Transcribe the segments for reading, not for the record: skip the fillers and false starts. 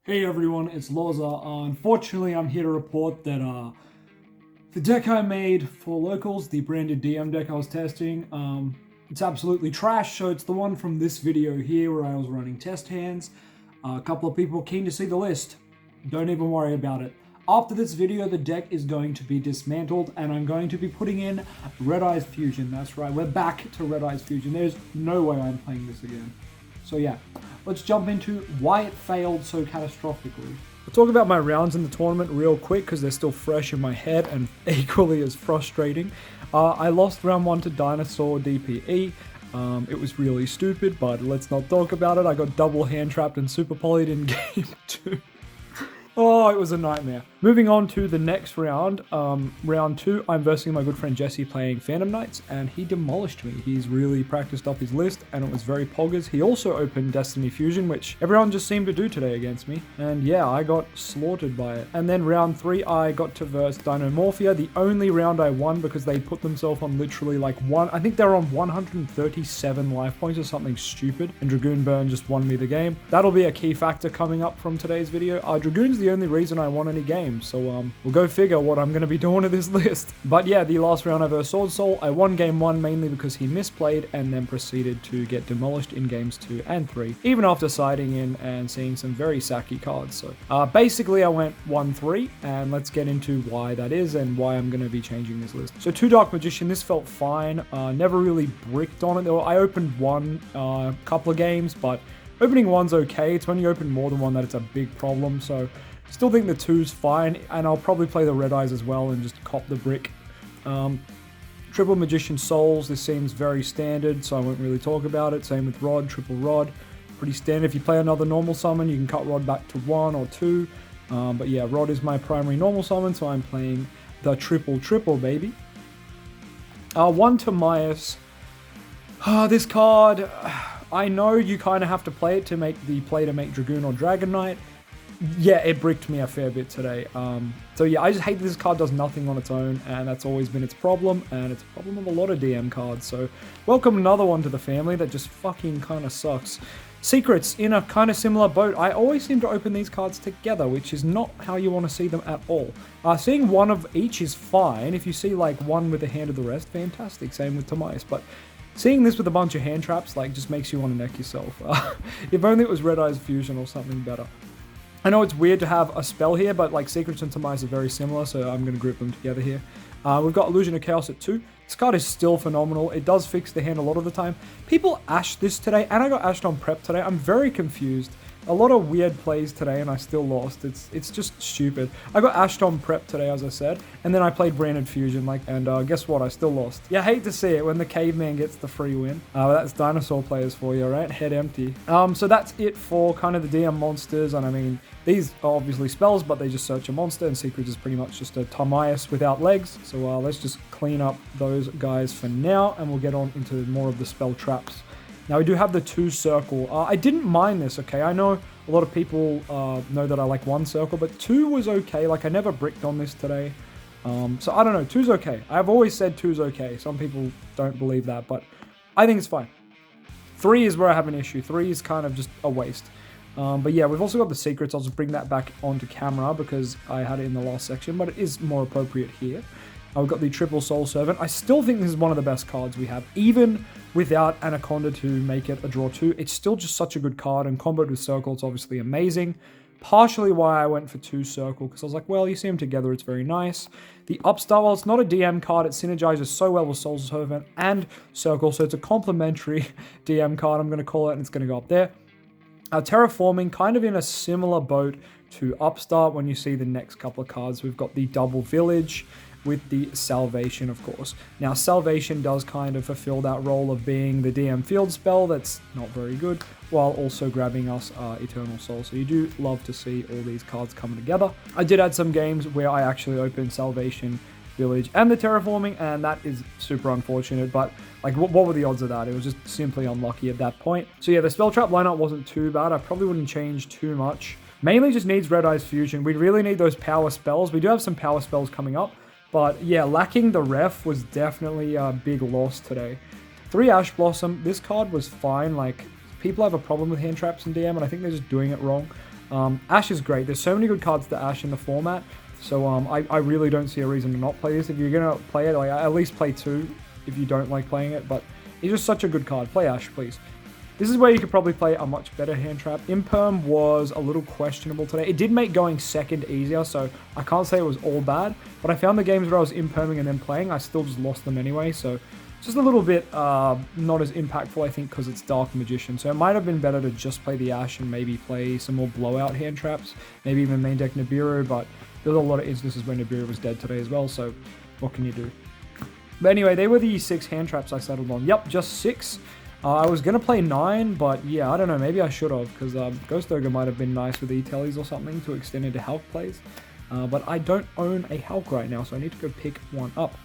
Hey everyone, it's LOZA. Unfortunately, I'm here to report that the deck I made for locals, the branded DM deck I was testing, it's absolutely trash. So it's the one from this video here where I was running test hands. A couple of people keen to see the list. Don't even worry about it. After this video, the deck is going to be dismantled and I'm going to be putting in Red Eyes Fusion. That's right, we're back to Red Eyes Fusion. There's no way I'm playing this again. So yeah, let's jump into why it failed so catastrophically. I'll talk about my rounds in the tournament real quick because they're still fresh in my head and equally as frustrating. I lost round 1 to Dinosaur DPE. It was really stupid, but let's not talk about it. I got double hand trapped and super polyed in game 2. Oh, it was a nightmare. Moving on to the next round, round 2, I'm versing my good friend Jesse playing Phantom Knights, and he demolished me. He's really practiced up his list, and it was very poggers. He also opened Destiny Fusion, which everyone just seemed to do today against me, and yeah, I got slaughtered by it. And then round 3, I got to verse Dinomorphia, the only round I won because they put themselves on literally like I think they were on 137 life points or something stupid, and Dragoon Burn just won me the game. That'll be a key factor coming up from today's video. Dragoon's the only reason I won any games, so we'll go figure what I'm going to be doing to this list. But yeah, the last round I versed Sword Soul, I won game 1 mainly because he misplayed and then proceeded to get demolished in games 2 and 3, even after siding in and seeing some very sacky cards. So basically I went 1-3, and let's get into why that is and why I'm going to be changing this list. So 2 Dark Magician, this felt fine, never really bricked on it. I opened one couple of games, but opening 1's okay. It's when you open more than one that it's a big problem, so still think the 2's fine, and I'll probably play the Red Eyes as well and just cop the brick. Triple Magician Souls, this seems very standard, so I won't really talk about it. Same with Rod, Triple Rod, pretty standard. If you play another normal summon, you can cut Rod back to 1 or 2. But yeah, Rod is my primary normal summon, so I'm playing the Triple, baby. 1 Timaeus. This card, I know you kind of have to play it to make the play to make Dragoon or Dragon Knight. Yeah, it bricked me a fair bit today. So yeah, I just hate that this card does nothing on its own, and that's always been its problem, and it's a problem of a lot of DM cards. So welcome another one to the family that just fucking kind of sucks. Secrets, in a kind of similar boat. I always seem to open these cards together, which is not how you want to see them at all. Seeing one of each is fine. If you see like one with a hand of the rest, fantastic. Same with Timaeus, but seeing this with a bunch of hand traps like just makes you want to neck yourself. If only it was Red Eyes Fusion or something better. I know it's weird to have a spell here, but like Secrets and Timaeus are very similar, so I'm going to group them together here. We've got Illusion of Chaos at 2. This card is still phenomenal. It does fix the hand a lot of the time. People ashed this today, and I got ashed on prep today. I'm very confused. A lot of weird plays today, and I still lost. It's just stupid. I got ashed on prep today, as I said, and then I played Branded Fusion, and guess what? I still lost. Yeah, I hate to see it when the caveman gets the free win. That's dinosaur players for you, right? Head empty. So that's it for kind of the DM monsters, and I mean, these are obviously spells, but they just search a monster, and Secrets is pretty much just a Timaeus without legs. So let's just clean up those guys for now, and we'll get on into more of the spell traps. Now we do have the 2 circle. I didn't mind this, okay? I know a lot of people know that I like 1 circle, but 2 was okay. Like, I never bricked on this today. So I don't know, 2's okay. I've always said 2's okay. Some people don't believe that, but I think it's fine. 3 is where I have an issue. 3 is kind of just a waste. But yeah, we've also got the Secrets. I'll just bring that back onto camera because I had it in the last section, but it is more appropriate here. We've got the Triple Soul Servant. I still think this is one of the best cards we have. Even without Anaconda to make it a draw 2, it's still just such a good card, and comboed with Circle, it's obviously amazing. Partially why I went for 2 Circle, because I was like, well, you see them together, it's very nice. The Upstart, well, it's not a DM card, it synergizes so well with Soul Servant and Circle, so it's a complementary DM card, I'm going to call it, and it's going to go up there. Terraforming, kind of in a similar boat to Upstart when you see the next couple of cards. We've got the Double Village with the Salvation, of course. Now, Salvation does kind of fulfill that role of being the DM field spell that's not very good, while also grabbing us Eternal Soul. So you do love to see all these cards coming together. I did add some games where I actually opened Salvation, Village, and the Terraforming, and that is super unfortunate, but like, what were the odds of that? It was just simply unlucky at that point. So yeah, the Spell Trap lineup wasn't too bad. I probably wouldn't change too much. Mainly just needs Red Eyes Fusion. We really need those power spells. We do have some power spells coming up, but yeah, lacking the ref was definitely a big loss today. 3 Ash Blossom. This card was fine. Like, people have a problem with hand traps in DM, and I think they're just doing it wrong. Ash is great. There's so many good cards to Ash in the format. So I really don't see a reason to not play this. If you're going to play it, like, at least play 2 if you don't like playing it. But it's just such a good card. Play Ash, please. This is where you could probably play a much better hand trap. Imperm was a little questionable today. It did make going second easier, so I can't say it was all bad. But I found the games where I was imperming and then playing, I still just lost them anyway. So just a little bit not as impactful, I think, because it's Dark Magician. So it might have been better to just play the Ash and maybe play some more blowout hand traps. Maybe even main deck Nibiru, but there's a lot of instances where Nibiru was dead today as well, so what can you do? But anyway, they were the 6 hand traps I settled on. Yep, just 6. I was going to play 9, but yeah, I don't know, maybe I should have, because Ghost Ogre might have been nice with E-Tellies or something to extend into Hulk plays. But I don't own a Hulk right now, so I need to go pick one up.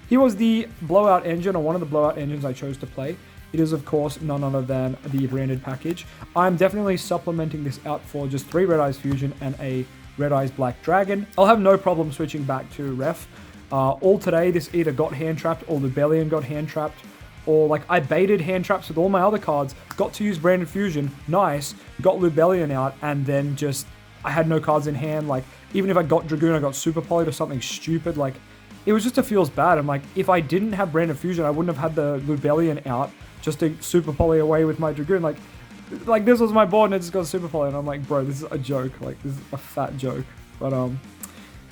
Here was the blowout engine, or one of the blowout engines I chose to play. It is, of course, none other than the branded package. I'm definitely supplementing this out for just 3 Red Eyes Fusion and a Red Eyes Black Dragon. I'll have no problem switching back to Ref. All today, this either got hand-trapped or Lubellion got hand-trapped. Or, like, I baited hand traps with all my other cards, got to use Branded Fusion, nice, got Lubellion out, and then just, I had no cards in hand. Like, even if I got Dragoon, I got Super Polyed or something stupid. Like, it was just, it feels bad. I'm like, if I didn't have Branded Fusion, I wouldn't have had the Lubellion out just to Super Poly away with my Dragoon. Like this was my board and it just got Super Poly, and I'm like, bro, this is a joke. Like, this is a fat joke. But,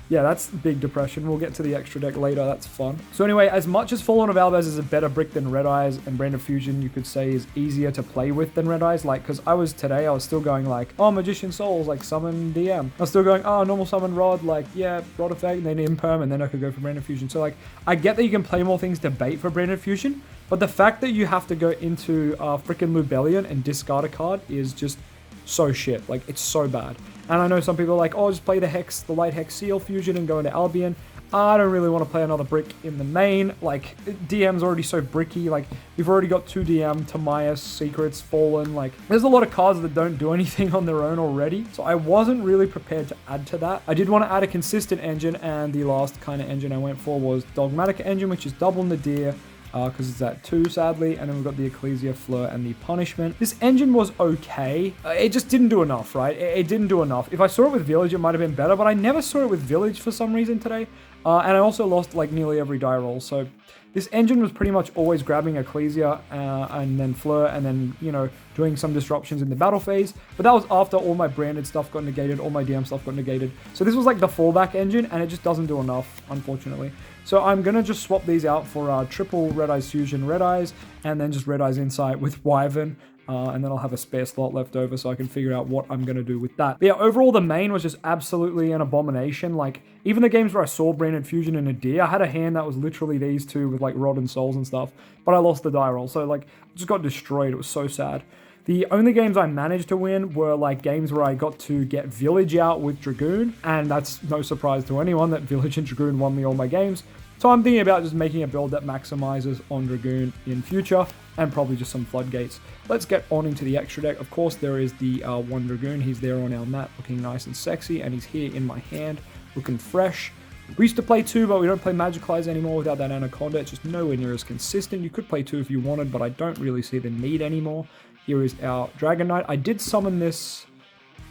yeah, that's big depression. We'll get to the extra deck later. That's fun. So anyway, as much as Fallen of Albaz is a better brick than Red Eyes, and Branded Fusion, you could say, is easier to play with than Red Eyes, like, because I was still going like, oh, Magician Souls, like, summon DM. I was still going, oh, normal summon Rod, like, yeah, Rod effect, and then Imperm, and then I could go for Branded Fusion. So, like, I get that you can play more things to bait for Branded Fusion, but the fact that you have to go into freaking Lubellion and discard a card is just so shit. Like, it's so bad. And I know some people are like, oh, just play the Light Hex Seal Fusion and go into Albion. I don't really want to play another brick in the main. Like, DM's already so bricky. Like, you've already got 2 DM, Timaeus, Secrets, Fallen. Like, there's a lot of cards that don't do anything on their own already. So I wasn't really prepared to add to that. I did want to add a consistent engine, and the last kind of engine I went for was Dogmatic Engine, which is double Nadir, because it's at 2, sadly, and then we've got the Ecclesia, Fleur, and the Punishment. This engine was okay. It just didn't do enough, right? It didn't do enough. If I saw it with Village, it might have been better, but I never saw it with Village for some reason today. And I also lost, like, nearly every die roll, so this engine was pretty much always grabbing Ecclesia, and then Fleur, and then, you know, doing some disruptions in the battle phase. But that was after all my branded stuff got negated, all my DM stuff got negated. So this was like the fallback engine, and it just doesn't do enough, unfortunately. So I'm going to just swap these out for triple Red Eyes Fusion Red Eyes, and then just Red Eyes Insight with Wyvern. And then I'll have a spare slot left over so I can figure out what I'm going to do with that. But yeah, overall, the main was just absolutely an abomination. Like, even the games where I saw Branded Fusion and Nadir, I had a hand that was literally these two with, like, Rod and Souls and stuff, but I lost the die roll. So, like, just got destroyed. It was so sad. The only games I managed to win were, like, games where I got to get Village out with Dragoon, and that's no surprise to anyone that Village and Dragoon won me all my games. So I'm thinking about just making a build that maximizes on Dragoon in future, and probably just some Floodgates. Let's get on into the extra deck. Of course, there is the one Dragoon. He's there on our mat, looking nice and sexy, and he's here in my hand, looking fresh. We used to play 2, but we don't play Magical Eyes anymore without that Anaconda. It's just nowhere near as consistent. You could play 2 if you wanted, but I don't really see the need anymore. Here is our Dragon Knight. I did summon this.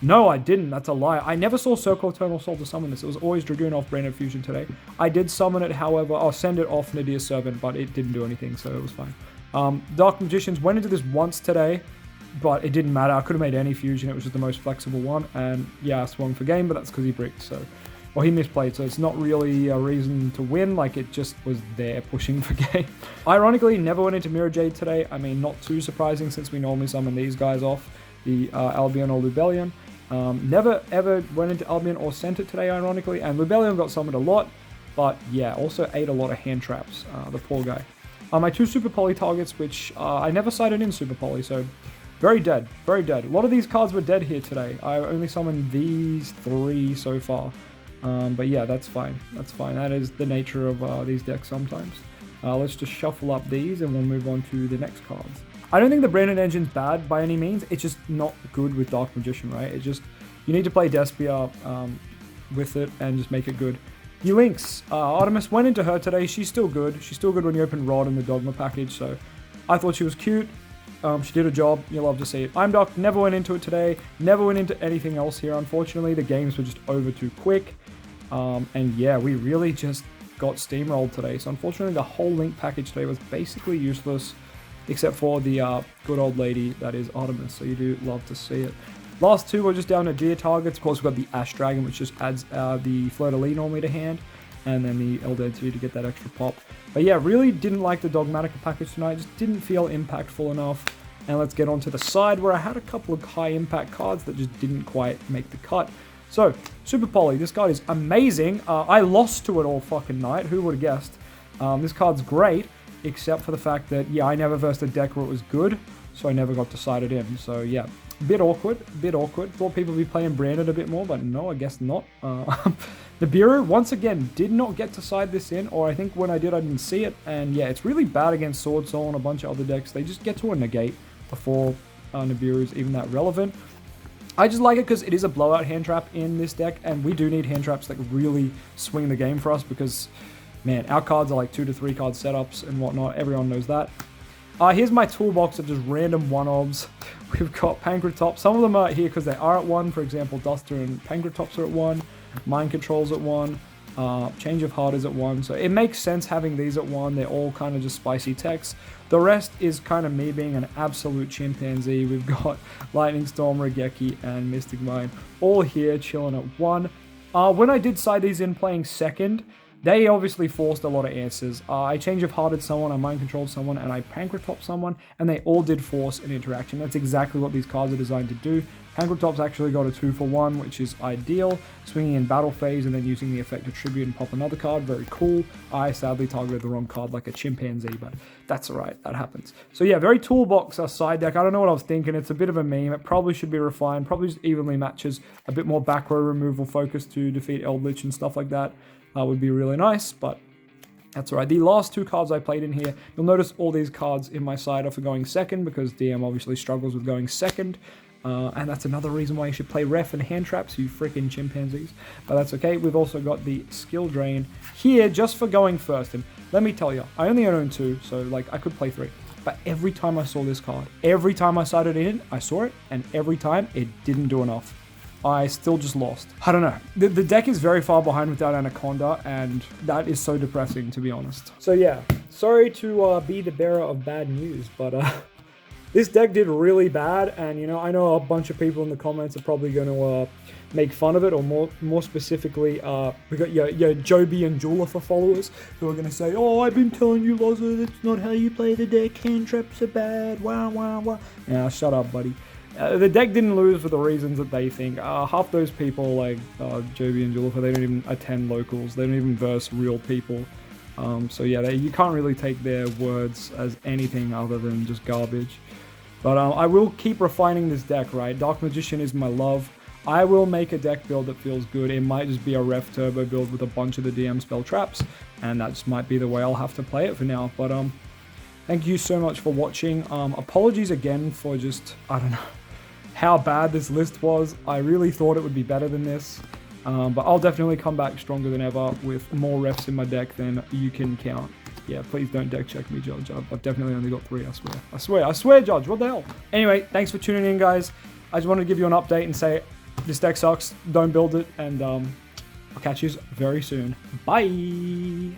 No, I didn't. That's a lie. I never saw Circle of Eternal Soul to summon this. It was always Dragoon off Branded Fusion today. I did summon it, however. I'll send it off Nadir Servant, but it didn't do anything, so it was fine. Dark Magicians went into this once today, but it didn't matter. I could have made any fusion. It was just the most flexible one. And yeah, I swung for game, but that's because he bricked. So, well, he misplayed. So it's not really a reason to win. Like, it just was there pushing for game. Ironically, never went into Mirror Jade today. I mean, not too surprising since we normally summon these guys off, the Albion or Lubellion. Never ever went into Albion or sent it today, ironically. And Lubellion got summoned a lot. But yeah, also ate a lot of hand traps. The poor guy. My 2 Super Poly targets, which I never sighted in Super Poly, so very dead, very dead. A lot of these cards were dead here today. I only summoned these 3 so far. But yeah, that's fine. That's fine. That is the nature of these decks sometimes. Let's just shuffle up these and we'll move on to the next cards. I don't think the Branded Engine's bad by any means. It's just not good with Dark Magician, right? It just, you need to play Despia with it and just make it good. The Lynx, Artemis went into her today. She's still good. She's still good when you open Rod and the Dogma package, so I thought she was cute. She did a job. You'll love to see it. I'm Doc. Never went into it today. Never went into anything else here, unfortunately. The games were just over too quick. And yeah, we really just got steamrolled today. So unfortunately, the whole link package today was basically useless, except for the good old lady that is Artemis. So you do love to see it. Last two were just down to Gear targets. Of course, we've got the Ash Dragon, which just adds the Fleur-de-Lis normally to hand, and then the Elder 2 to get that extra pop. But yeah, really didn't like the Dogmatica package tonight. Just didn't feel impactful enough. And let's get on to the side where I had a couple of high impact cards that just didn't quite make the cut. So, Super Poly, this card is amazing. I lost to it all fucking night. Who would have guessed? This card's great, except for the fact that, yeah, I never versed a deck where it was good, so I never got to side it in. So, yeah, bit awkward. Thought people would be playing Branded a bit more, but no, I guess not. Nibiru, once again, did not get to side this in, or I think when I did, I didn't see it. And yeah, it's really bad against Sword Soul and a bunch of other decks. They just get to a negate before Nibiru is even that relevant. I just like it because it is a blowout hand trap in this deck, and we do need hand traps that really swing the game for us because, man, our cards are like 2 to 3 card setups and whatnot. Everyone knows that. Here's my toolbox of just random one-obs. We've got Pankratops. Some of them are here because they are at 1. For example, Duster and Pankratops are at 1. Mind Control's at 1. Change of Heart is at 1. So it makes sense having these at 1. They're all kind of just spicy techs. The rest is kind of me being an absolute chimpanzee. We've got Lightning Storm, Regeki, and Mystic Mine all here chilling at 1. When I did side these in playing second, they obviously forced a lot of answers. I Change of Hearted someone, I Mind Controlled someone, and I Pankratops someone, and they all did force an interaction. That's exactly what these cards are designed to do. Pankratops actually got a 2-for-1, which is ideal. Swinging in battle phase and then using the effect to tribute and pop another card, very cool. I sadly targeted the wrong card like a chimpanzee, but that's alright, that happens. So yeah, very Toolbox side deck. I don't know what I was thinking. It's a bit of a meme. It probably should be refined. Probably just evenly matches a bit more back row removal focus to defeat Eldritch and stuff like that. Would be really nice, but that's alright. The last 2 cards I played in here, you'll notice all these cards in my side are for going second because DM obviously struggles with going second. And that's another reason why you should play Ref and Hand Traps, you freaking chimpanzees. But that's okay. We've also got the Skill Drain here just for going first. And let me tell you, I only own 2, so like I could play 3. But every time I saw this card, every time I sided in, I saw it, and every time it didn't do enough. I still just lost. I don't know. The deck is very far behind without Anaconda, and that is so depressing, to be honest. So yeah, sorry to be the bearer of bad news, but this deck did really bad, and you know, I know a bunch of people in the comments are probably going to make fun of it, or more specifically, we got your Joby and Jula for followers who are going to say, "Oh, I've been telling you, LOZA, that's not how you play the deck. Hand traps are bad. Wow, wow, wow." Yeah, shut up, buddy. The deck didn't lose for the reasons that they think. Half those people, like Joby and Jula, they don't even attend locals. They don't even verse real people. So yeah, you can't really take their words as anything other than just garbage. But I will keep refining this deck, right? Dark Magician is my love. I will make a deck build that feels good. It might just be a Ref Turbo build with a bunch of the DM spell traps, and that just might be the way I'll have to play it for now. But thank you so much for watching. Apologies again for just, I don't know, how bad this list was. I really thought it would be better than this. But I'll definitely come back stronger than ever with more refs in my deck than you can count. Yeah, please don't deck check me, Judge. I've definitely only got 3, I swear, Judge, what the hell? Anyway, thanks for tuning in, guys. I just wanted to give you an update and say, this deck sucks, don't build it, and I'll catch you very soon. Bye!